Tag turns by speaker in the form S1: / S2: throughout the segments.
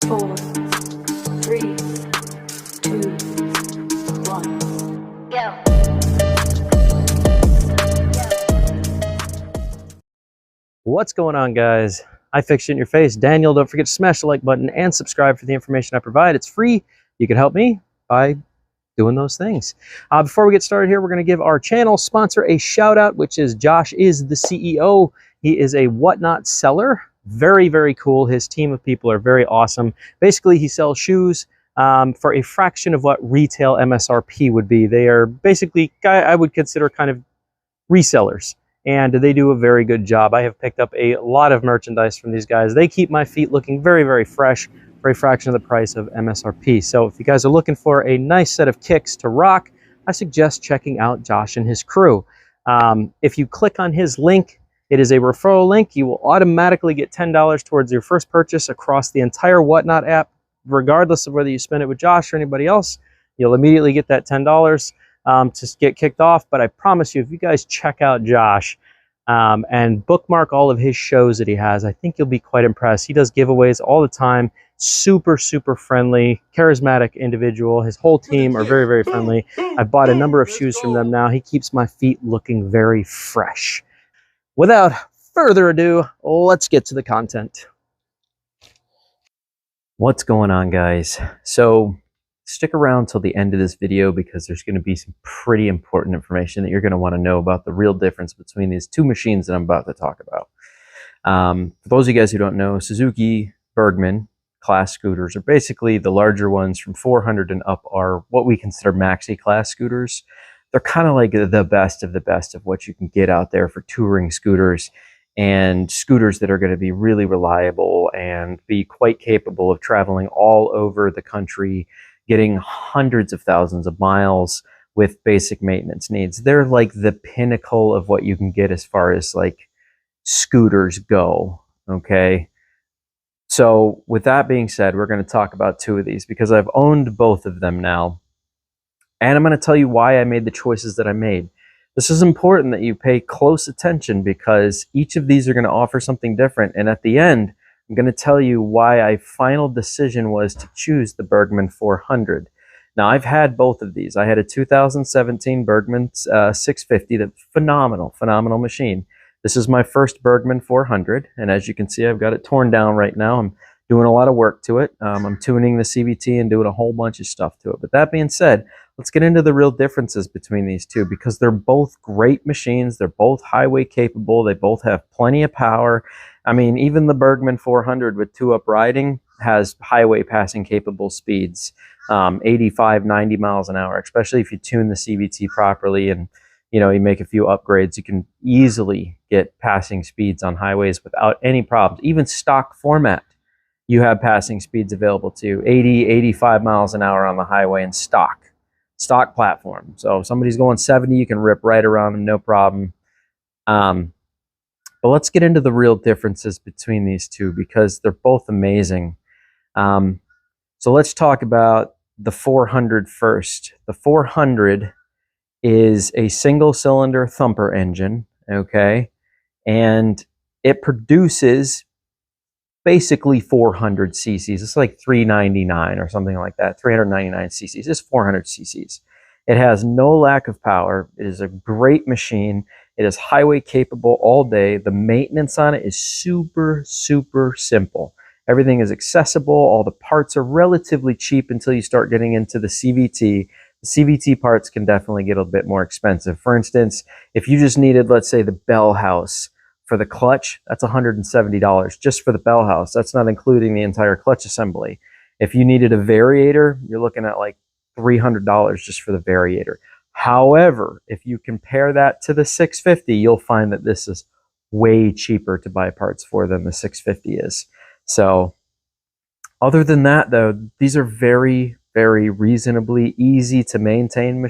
S1: 4, 3, 2, 1. Go.
S2: What's going on, guys? I fixed it in your face. Daniel, don't forget to smash the like button and subscribe for the information I provide. It's free. You can help me by doing those things. Before we get started here, we're going to give our channel sponsor a shout out, which is Josh is the CEO. He is a whatnot seller. Very, very cool. His team of people are very awesome. Basically, he sells shoes for a fraction of what retail MSRP would be. They are basically, I would consider kind of resellers. And they do a very good job. I have picked up a lot of merchandise from these guys. They keep my feet looking very, very fresh for a fraction of the price of MSRP. So if you guys are looking for a nice set of kicks to rock, I suggest checking out Josh and his crew. If you click on his link, it is a referral link. You will automatically get $10 towards your first purchase across the entire Whatnot app, regardless of whether you spend it with Josh or anybody else. You'll immediately get that $10. To get kicked off. But I promise you, if you guys check out Josh and bookmark all of his shows that he has, I think you'll be quite impressed. He does giveaways all the time. Super, super friendly, charismatic individual. His whole team are very, very friendly. I've bought a number of shoes from them now. He keeps my feet looking very fresh. Without further ado, let's get to the content. What's going on, guys? So stick around till the end of this video because there's going to be some pretty important information that you're going to want to know about the real difference between these two machines that I'm about to talk about. For those of you guys who don't know, Suzuki Burgman class scooters are basically the larger ones from 400 and up are what we consider Maxi class scooters. They're kind of like the best of what you can get out there for touring scooters and scooters that are going to be really reliable and be quite capable of traveling all over the country, getting hundreds of thousands of miles with basic maintenance needs. They're like the pinnacle of what you can get as far as like scooters go, okay? So with that being said, we're going to talk about two of these because I've owned both of them now. And I'm going to tell you why I made the choices that I made. This is important that you pay close attention because each of these are going to offer something different. And at the end, I'm going to tell you why my final decision was to choose the Burgman 400. Now, I've had both of these. I had a 2017 Burgman 650, that's phenomenal machine. This is my first Burgman 400, and as you can see, I've got it torn down right now. I'm doing a lot of work to it. I'm tuning the CVT and doing a whole bunch of stuff to it. But that being said, let's get into the real differences between these two because they're both great machines. They're both highway capable. They both have plenty of power. I mean, even the Burgman 400 with 2-up riding has highway passing capable speeds, 85, 90 miles an hour, especially if you tune the CVT properly and you make a few upgrades. You can easily get passing speeds on highways without any problems. Even stock format, you have passing speeds available to 80, 85 miles an hour on the highway in stock platform. So if somebody's going 70, you can rip right around them, no problem. But let's get into the real differences between these two because they're both amazing. So let's talk about the 400 first. The 400 is a single cylinder thumper engine, okay? And it produces basically 400 cc's. It's like 399 or something like that, 399 cc's. It's 400 cc's. It has no lack of power. It is a great machine. It is highway capable all day. The maintenance on it is super, super simple. Everything is accessible. All the parts are relatively cheap until you start getting into the CVT. The CVT parts can definitely get a bit more expensive. For instance, if you just needed, let's say, the bell house for the clutch, that's $170 just for the bell house. That's not including the entire clutch assembly. If you needed a variator, you're looking at like $300 just for the variator. However, if you compare that to the 650, you'll find that this is way cheaper to buy parts for than the 650 is. So other than that, though, these are very, very reasonably easy to maintain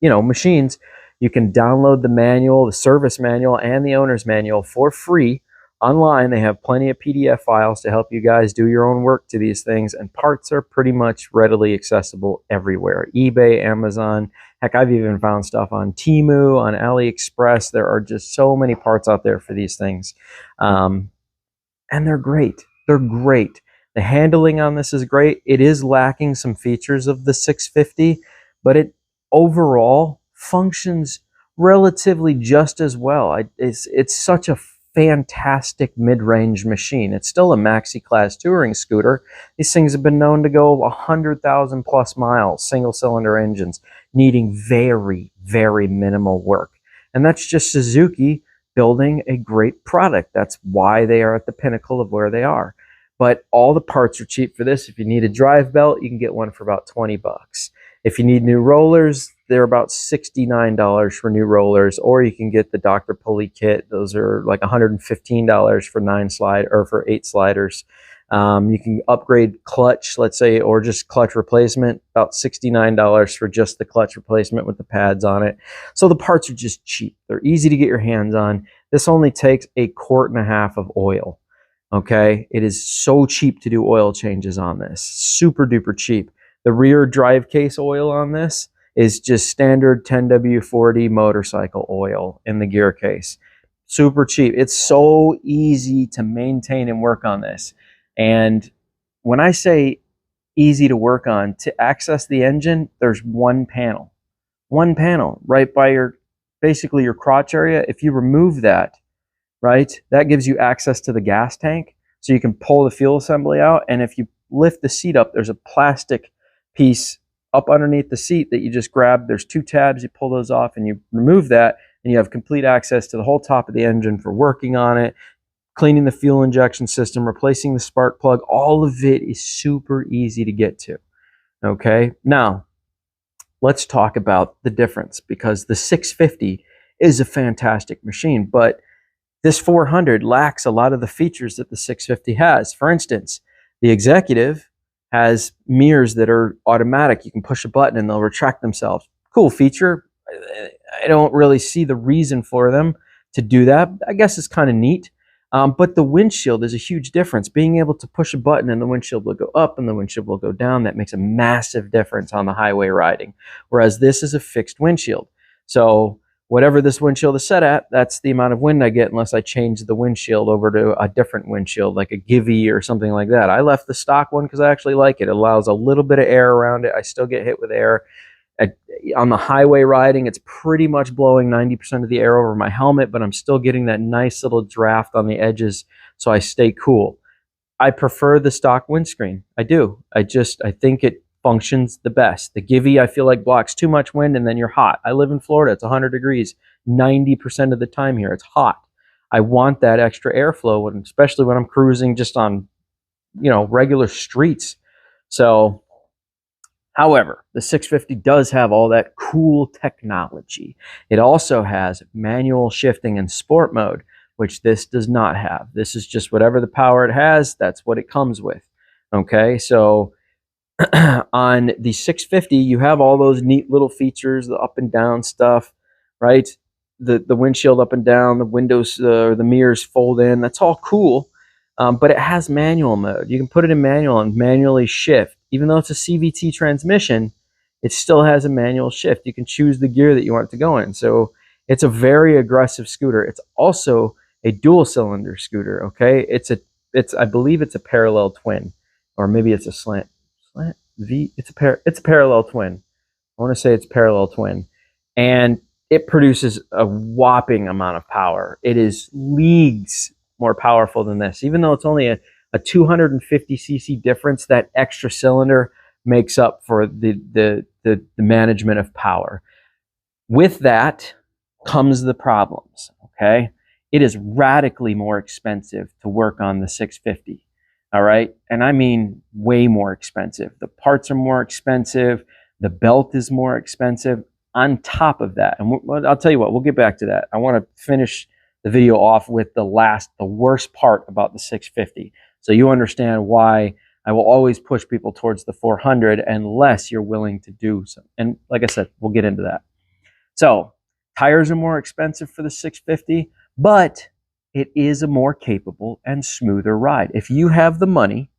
S2: machines. You can download the manual, the service manual, and the owner's manual for free online. They have plenty of PDF files to help you guys do your own work to these things, and parts are pretty much readily accessible everywhere. eBay, Amazon, heck, I've even found stuff on Temu, on AliExpress. There are just so many parts out there for these things. And they're great. They're great. The handling on this is great. It is lacking some features of the 650, but it overall functions relatively just as well. It's such a fantastic mid-range machine. It's still a Maxi class touring scooter. These things have been known to go 100,000 plus miles, single cylinder engines, needing very, very minimal work. And that's just Suzuki building a great product. That's why they are at the pinnacle of where they are. But all the parts are cheap for this. If you need a drive belt, you can get one for about 20 bucks. If you need new rollers, they're about $69 for new rollers, or you can get the Dr. Pulley kit. Those are like $115 for 8 sliders. You can upgrade clutch, let's say, or just clutch replacement, about $69 for just the clutch replacement with the pads on it. So the parts are just cheap. They're easy to get your hands on. This only takes 1.5 quarts of oil. Okay, it is so cheap to do oil changes on this. Super duper cheap. The rear drive case oil on this is just standard 10W40 motorcycle oil in the gear case. Super cheap. It's so easy to maintain and work on this. And when I say easy to work on, to access the engine, there's one panel right by basically your crotch area. If you remove that, right, that gives you access to the gas tank, so you can pull the fuel assembly out. And if you lift the seat up, there's a plastic piece up underneath the seat that you just grab. There's 2 tabs, you pull those off and you remove that, and you have complete access to the whole top of the engine for working on it, cleaning the fuel injection system, replacing the spark plug. All of it is super easy to get to. Okay, now let's talk about the difference, because the 650 is a fantastic machine, but this 400 lacks a lot of the features that the 650 has. For instance, the Executive has mirrors that are automatic. You can push a button and they'll retract themselves. Cool feature. I don't really see the reason for them to do that. I guess it's kind of neat. But the windshield is a huge difference. Being able to push a button and the windshield will go up and the windshield will go down, that makes a massive difference on the highway riding. Whereas this is a fixed windshield. So whatever this windshield is set at, that's the amount of wind I get unless I change the windshield over to a different windshield, like a Givy or something like that. I left the stock one because I actually like it. It allows a little bit of air around it. I still get hit with air. On the highway riding, it's pretty much blowing 90% of the air over my helmet, but I'm still getting that nice little draft on the edges, so I stay cool. I prefer the stock windscreen. I do. I think it functions the best. The Givy, I feel like, blocks too much wind and then you're hot. I live in Florida. It's 100 degrees 90% of the time here. It's hot. I want that extra airflow, especially when I'm cruising just on, regular streets. So, however, the 650 does have all that cool technology. It also has manual shifting and sport mode, which this does not have. This is just whatever the power it has, that's what it comes with. Okay, so on the 650, you have all those neat little features, the up and down stuff, right? The windshield up and down, the windows, the mirrors fold in. That's all cool, but it has manual mode. You can put it in manual and manually shift. Even though it's a CVT transmission, it still has a manual shift. You can choose the gear that you want it to go in. So it's a very aggressive scooter. It's also a dual cylinder scooter. Okay, I believe it's a parallel twin, or maybe it's a slant V. It's a parallel twin. I want to say it's parallel twin, and it produces a whopping amount of power. It is leagues more powerful than this. Even though it's only a 250cc difference, that extra cylinder makes up for the management of power. With that comes the problems. Okay, it is radically more expensive to work on the 650. All right, and I mean way more expensive. The parts are more expensive. The belt is more expensive. On top of that, and I'll tell you what, we'll get back to that. I want to finish the video off with the worst part about the 650, so you understand why I will always push people towards the 400 unless you're willing to do so. And like I said, we'll get into that. So tires are more expensive for the 650, but it is a more capable and smoother ride. If you have the money,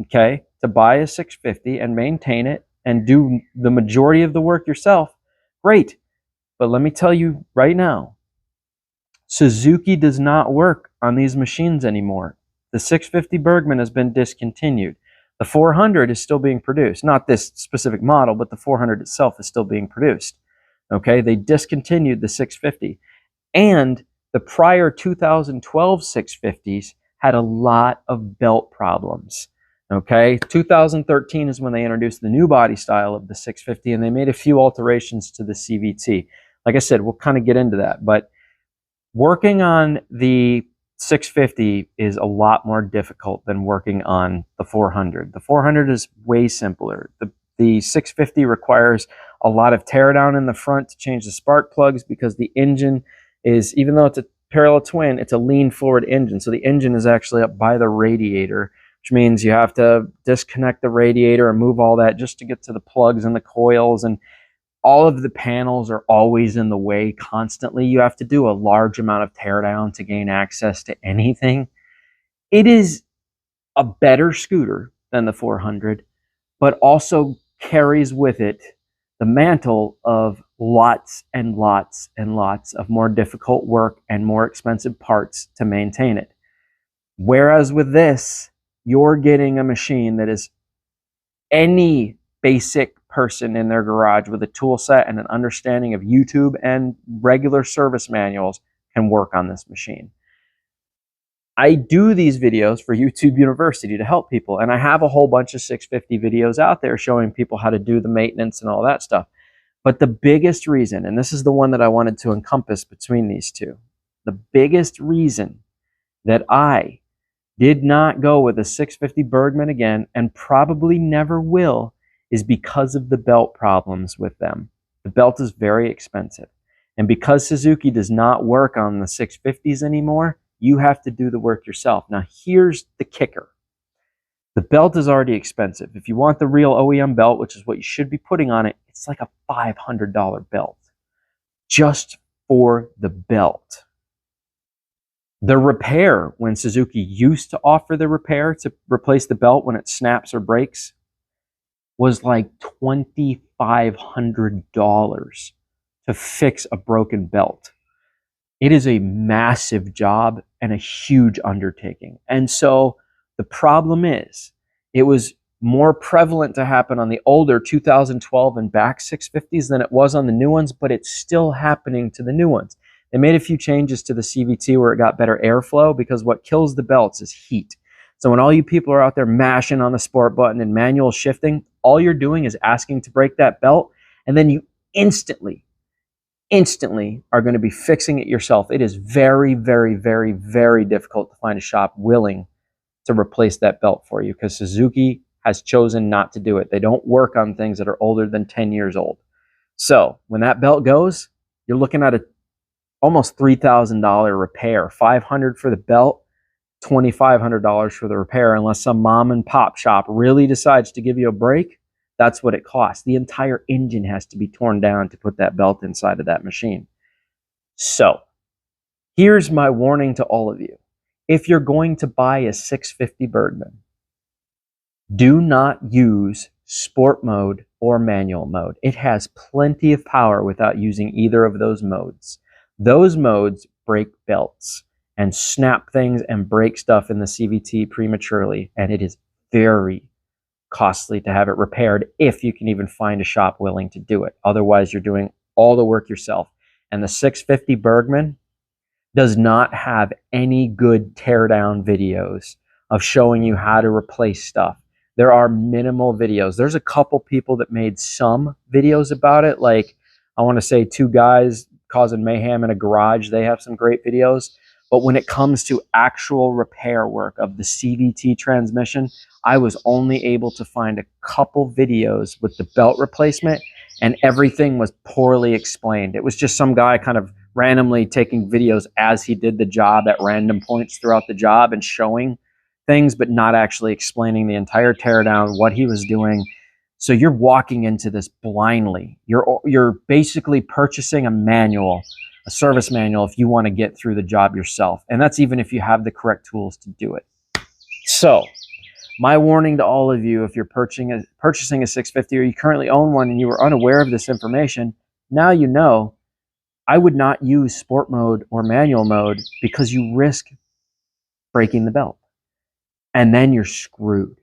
S2: okay, to buy a 650 and maintain it and do the majority of the work yourself, great. But let me tell you right now, Suzuki does not work on these machines anymore. The 650 Burgman has been discontinued. The 400 is still being produced. Not this specific model, but the 400 itself is still being produced. Okay, they discontinued the 650. And the prior 2012 650s had a lot of belt problems. Okay, 2013 is when they introduced the new body style of the 650, and they made a few alterations to the CVT. Like I said, we'll kind of get into that, but working on the 650 is a lot more difficult than working on the 400. The 400 is way simpler. The 650 requires a lot of teardown in the front to change the spark plugs, because the engine is, even though it's a parallel twin, it's a lean forward engine. So the engine is actually up by the radiator, which means you have to disconnect the radiator and move all that just to get to the plugs and the coils, and all of the panels are always in the way constantly. You have to do a large amount of teardown to gain access to anything. It is a better scooter than the 400, but also carries with it the mantle of lots and lots and lots of more difficult work and more expensive parts to maintain it. Whereas with this, you're getting a machine that is any basic person in their garage with a tool set and an understanding of YouTube and regular service manuals can work on this machine. I do these videos for YouTube University to help people, and I have a whole bunch of 650 videos out there showing people how to do the maintenance and all that stuff. But the biggest reason, and this is the one that I wanted to encompass between these two, the biggest reason that I did not go with a 650 Burgman again, and probably never will, is because of the belt problems with them. The belt is very expensive. And because Suzuki does not work on the 650s anymore, you have to do the work yourself. Now, here's the kicker. The belt is already expensive. If you want the real OEM belt, which is what you should be putting on it, it's like a $500 belt just for the belt. The repair, when Suzuki used to offer the repair to replace the belt when it snaps or breaks, was like $2,500 to fix a broken belt. It is a massive job and a huge undertaking. And so the problem is, it was more prevalent to happen on the older 2012 and back 650s than it was on the new ones, but it's still happening to the new ones. They made a few changes to the CVT where it got better airflow, because what kills the belts is heat. So when all you people are out there mashing on the sport button and manual shifting, all you're doing is asking to break that belt, and then you instantly are going to be fixing it yourself. It is very, very, very, very difficult to find a shop willing to replace that belt for you, because Suzuki has chosen not to do it. They don't work on things that are older than 10 years old. So when that belt goes, you're looking at a almost $3,000 repair, $500 for the belt, $2,500 for the repair, unless some mom and pop shop really decides to give you a break. That's what it costs. The entire engine has to be torn down to put that belt inside of that machine. So here's my warning to all of you. If you're going to buy a 650 Burgman, do not use sport mode or manual mode. It has plenty of power without using either of those modes. Those modes break belts and snap things and break stuff in the CVT prematurely, and it is very costly to have it repaired if you can even find a shop willing to do it. Otherwise, you're doing all the work yourself. And the 650 Burgman does not have any good teardown videos of showing you how to replace stuff. There are minimal videos. There's a couple people that made some videos about it, like I want to say two guys causing mayhem in a garage. They have some great videos. But when it comes to actual repair work of the CVT transmission, I was only able to find a couple videos with the belt replacement, and everything was poorly explained. It was just some guy kind of randomly taking videos as he did the job at random points throughout the job and showing things, but not actually explaining the entire teardown, what he was doing. So you're walking into this blindly. You're basically purchasing a manual, a service manual, if you want to get through the job yourself. And that's even if you have the correct tools to do it. So my warning to all of you, if you're purchasing a 650 or you currently own one and you were unaware of this information, now you know. I would not use sport mode or manual mode because you risk breaking the belt. and then you're screwed.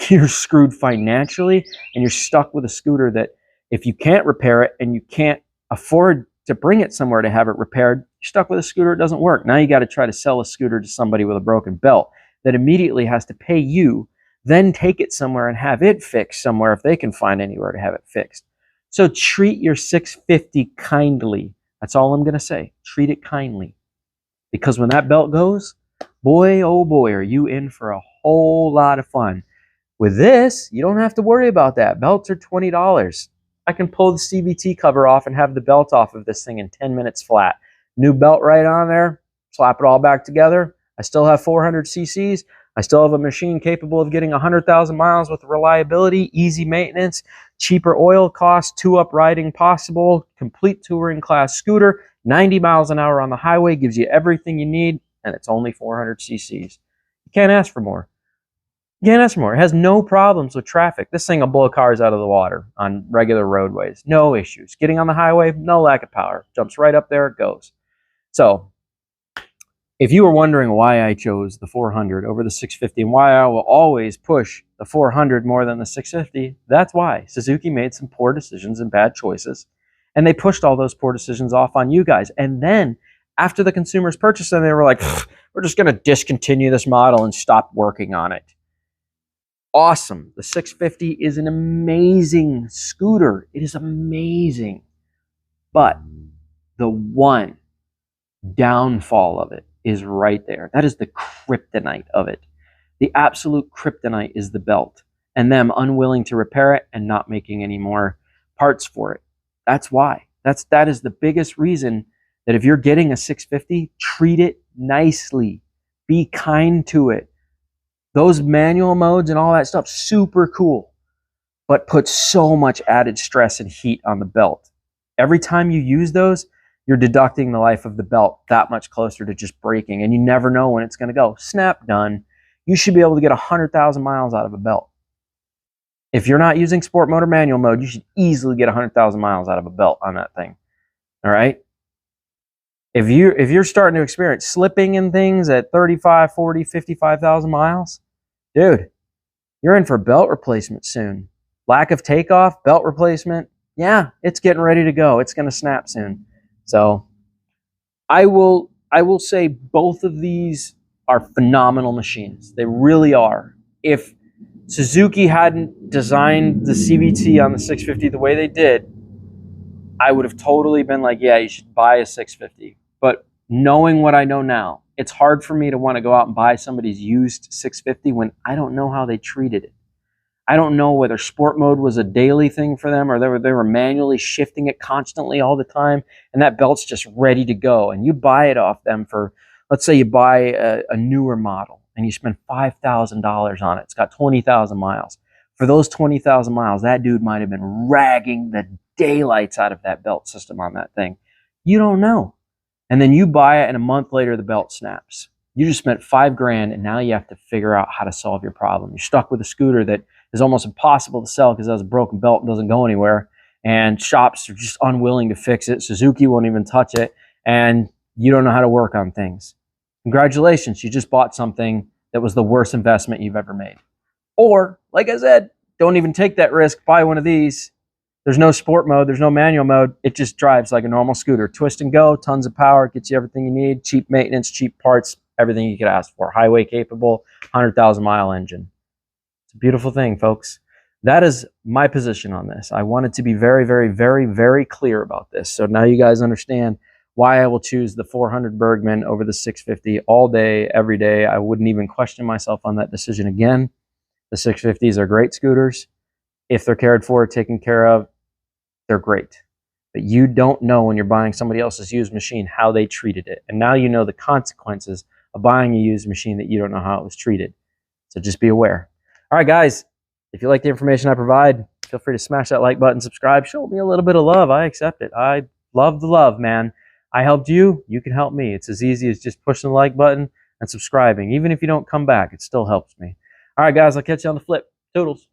S2: You're screwed financially, and you're stuck with a scooter that if you can't repair it and you can't afford to bring it somewhere to have it repaired, you're stuck with a scooter. It doesn't work. Now you got to try to sell a scooter to somebody with a broken belt that immediately has to pay you, then take it somewhere and have it fixed somewhere if they can find anywhere to have it fixed. So treat your 650 kindly. That's all I'm going to say. Treat it kindly. Because when that belt goes, boy, oh boy, are you in for a whole lot of fun. With this, you don't have to worry about that. Belts are $20. I can pull the CVT cover off and have the belt off of this thing in 10 minutes flat. New belt right on there, slap it all back together. I still have 400 cc's. I still have a machine capable of getting 100,000 miles with reliability, easy maintenance, cheaper oil costs, 2-up riding possible, complete touring class scooter, 90 miles an hour on the highway, gives you everything you need, and it's only 400 cc's. You can't ask for more. You can't ask for more. It has no problems with traffic. This thing will blow cars out of the water on regular roadways. No issues. Getting on the highway, no lack of power. Jumps right up there, it goes. So, if you were wondering why I chose the 400 over the 650 and why I will always push the 400 more than the 650, that's why. Suzuki made some poor decisions and bad choices, and they pushed all those poor decisions off on you guys. And then, after the consumers purchased them, they were like, we're just going to discontinue this model and stop working on it. Awesome. The 650 is an amazing scooter. It is amazing. But the one downfall of it is right there. That is the kryptonite of it. The absolute kryptonite is the belt and them unwilling to repair it and not making any more parts for it. That's why. That is the biggest reason that if you're getting a 650, treat it nicely. Be kind to it. Those manual modes and all that stuff, super cool, but put so much added stress and heat on the belt. Every time you use those, you're deducting the life of the belt that much closer to just breaking, and you never know when it's going to go. Snap, done. You should be able to get 100,000 miles out of a belt. If you're not using sport mode or manual mode, you should easily get 100,000 miles out of a belt on that thing. All right? If you're starting to experience slipping and things at 35, 40, 55,000 miles, dude, you're in for belt replacement soon. Lack of takeoff, belt replacement, yeah, it's getting ready to go. It's going to snap soon. So I will say both of these are phenomenal machines. They really are. If Suzuki hadn't designed the CVT on the 650 the way they did, I would have totally been like, yeah, you should buy a 650. But knowing what I know now, it's hard for me to want to go out and buy somebody's used 650 when I don't know how they treated it. I don't know whether sport mode was a daily thing for them or they were manually shifting it constantly all the time, and that belt's just ready to go. And you buy it off them for, let's say you buy a newer model and you spend $5,000 on it. It's got 20,000 miles. For those 20,000 miles, that dude might have been ragging the daylights out of that belt system on that thing. You don't know. And then you buy it and a month later the belt snaps. You just spent $5,000 and now you have to figure out how to solve your problem. You're stuck with a scooter that is almost impossible to sell because it has a broken belt and doesn't go anywhere. And shops are just unwilling to fix it. Suzuki won't even touch it. And you don't know how to work on things. Congratulations, you just bought something that was the worst investment you've ever made. Or, like I said, don't even take that risk. Buy one of these. There's no sport mode. There's no manual mode. It just drives like a normal scooter. Twist and go, tons of power, gets you everything you need, cheap maintenance, cheap parts, everything you could ask for. Highway capable, 100,000 mile engine. It's a beautiful thing, folks. That is my position on this. I wanted to be very, very, very, very clear about this. So now you guys understand why I will choose the 400 Burgman over the 650 all day, every day. I wouldn't even question myself on that decision again. The 650s are great scooters. If they're cared for, taken care of, they're great. But you don't know when you're buying somebody else's used machine how they treated it. And now you know the consequences of buying a used machine that you don't know how it was treated. So just be aware. All right, guys, if you like the information I provide, feel free to smash that like button, subscribe, show me a little bit of love. I accept it. I love the love, man. I helped you, you can help me. It's as easy as just pushing the like button and subscribing. Even if you don't come back, it still helps me. All right, guys, I'll catch you on the flip. Toodles.